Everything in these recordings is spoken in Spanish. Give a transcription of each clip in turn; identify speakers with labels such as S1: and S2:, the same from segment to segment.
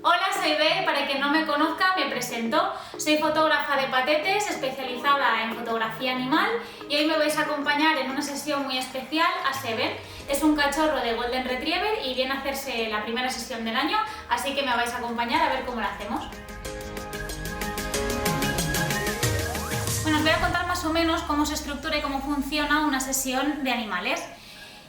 S1: Hola, soy Bea, para quien no me conozca me presento. Soy fotógrafa de patetes, especializada en fotografía animal, y hoy me vais a acompañar en una sesión muy especial a Seven. Es un cachorro de Golden Retriever y viene a hacerse la primera sesión del año, así que me vais a acompañar a ver cómo la hacemos. Bueno, os voy a contar más o menos cómo se estructura y cómo funciona una sesión de animales.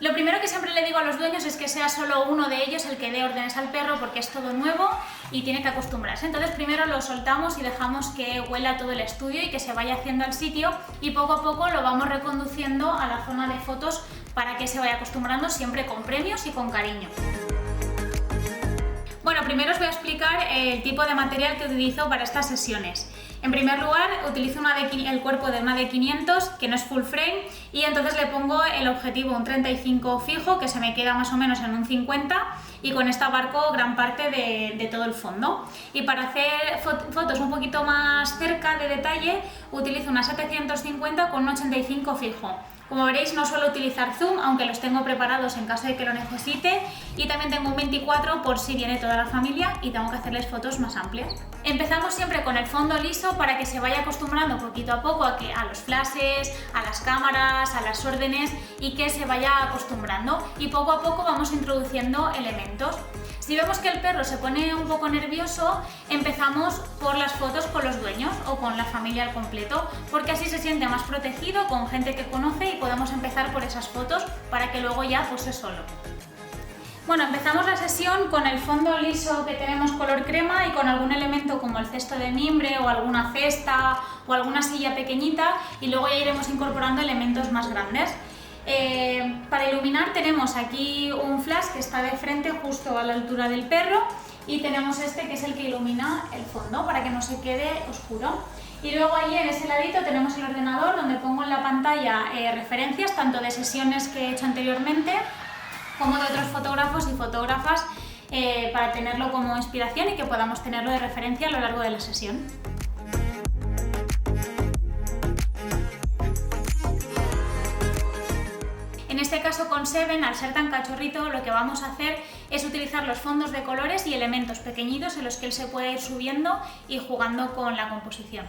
S1: Lo primero que siempre le digo a los dueños es que sea solo uno de ellos el que dé órdenes al perro, porque es todo nuevo y tiene que acostumbrarse. Entonces primero lo soltamos y dejamos que huela todo el estudio y que se vaya haciendo al sitio, y poco a poco lo vamos reconduciendo a la zona de fotos para que se vaya acostumbrando, siempre con premios y con cariño. Bueno, primero os voy a explicar el tipo de material que utilizo para estas sesiones. En primer lugar, utilizo el cuerpo de una D500, que no es full frame, y entonces le pongo el objetivo un 35 fijo, que se me queda más o menos en un 50, y con esta abarco gran parte de todo el fondo. Y para hacer fotos un poquito más cerca de detalle, utilizo una 750 con un 85 fijo. Como veréis, no suelo utilizar zoom, aunque los tengo preparados en caso de que lo necesite, y también tengo un 24 por si viene toda la familia y tengo que hacerles fotos más amplias. Empezamos siempre con el fondo liso para que se vaya acostumbrando poquito a poco a los flashes, a las cámaras, a las órdenes, y que se vaya acostumbrando, y poco a poco vamos introduciendo elementos. Si vemos que el perro se pone un poco nervioso, empezamos por las fotos con los dueños o con la familia al completo, porque así se siente más protegido, con gente que conoce, y podemos empezar por esas fotos para que luego ya pose solo. Bueno, empezamos la sesión con el fondo liso que tenemos color crema y con algún elemento como el cesto de mimbre o alguna cesta o alguna silla pequeñita, y luego ya iremos incorporando elementos más grandes. Para iluminar tenemos aquí un flash que está de frente justo a la altura del perro, y tenemos este que es el que ilumina el fondo para que no se quede oscuro. Y luego allí en ese ladito tenemos el ordenador, donde pongo en la pantalla referencias tanto de sesiones que he hecho anteriormente como de otros fotógrafos y fotógrafas, para tenerlo como inspiración y que podamos tenerlo de referencia a lo largo de la sesión. En este caso con Seven, al ser tan cachorrito, lo que vamos a hacer es utilizar los fondos de colores y elementos pequeñitos en los que él se puede ir subiendo y jugando con la composición.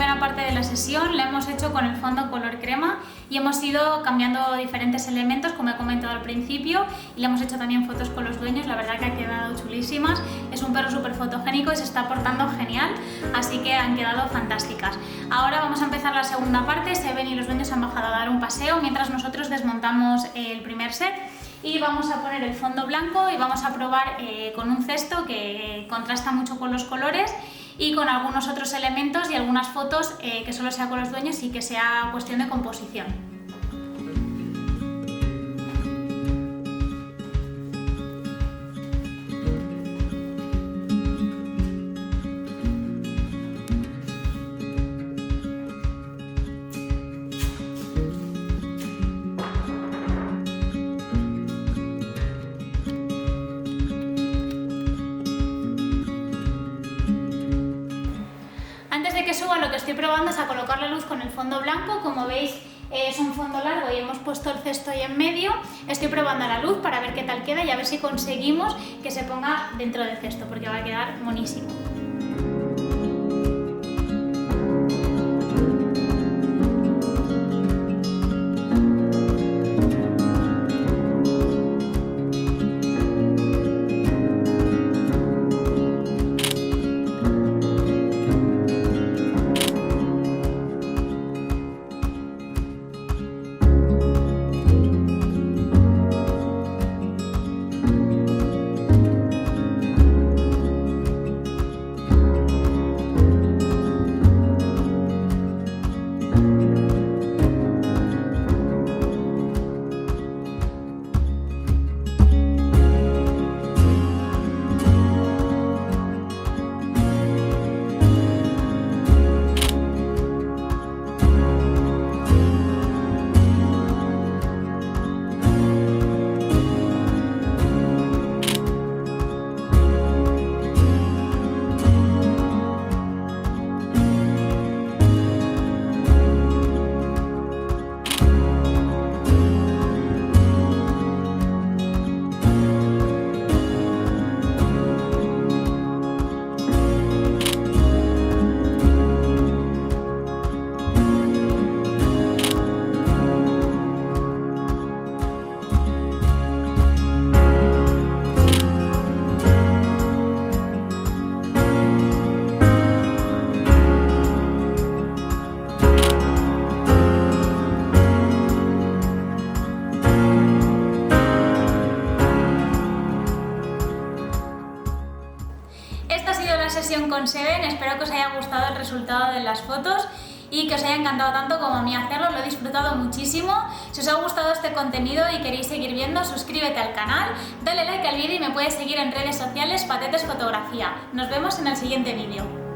S1: primera parte de la sesión la hemos hecho con el fondo color crema y hemos ido cambiando diferentes elementos, como he comentado al principio, y le hemos hecho también fotos con los dueños. La verdad que han quedado chulísimas. Es un perro súper fotogénico y se está portando genial, así que han quedado fantásticas. Ahora vamos a empezar la segunda parte. Seven y los dueños han bajado a dar un paseo mientras nosotros desmontamos el primer set. Y vamos a poner el fondo blanco y vamos a probar con un cesto que contrasta mucho con los colores y con algunos otros elementos y algunas fotos que solo sea con los dueños y que sea cuestión de composición. Antes de que suba, lo que estoy probando es a colocar la luz con el fondo blanco. Como veis, es un fondo largo y hemos puesto el cesto ahí en medio. Estoy probando la luz para ver qué tal queda y a ver si conseguimos que se ponga dentro del cesto, porque va a quedar monísimo. Sesión con Seven. Espero que os haya gustado el resultado de las fotos y que os haya encantado tanto como a mí hacerlo. Lo he disfrutado muchísimo. Si os ha gustado este contenido y queréis seguir viendo, suscríbete al canal, dale like al vídeo y me puedes seguir en redes sociales Patetes Fotografía. Nos vemos en el siguiente vídeo.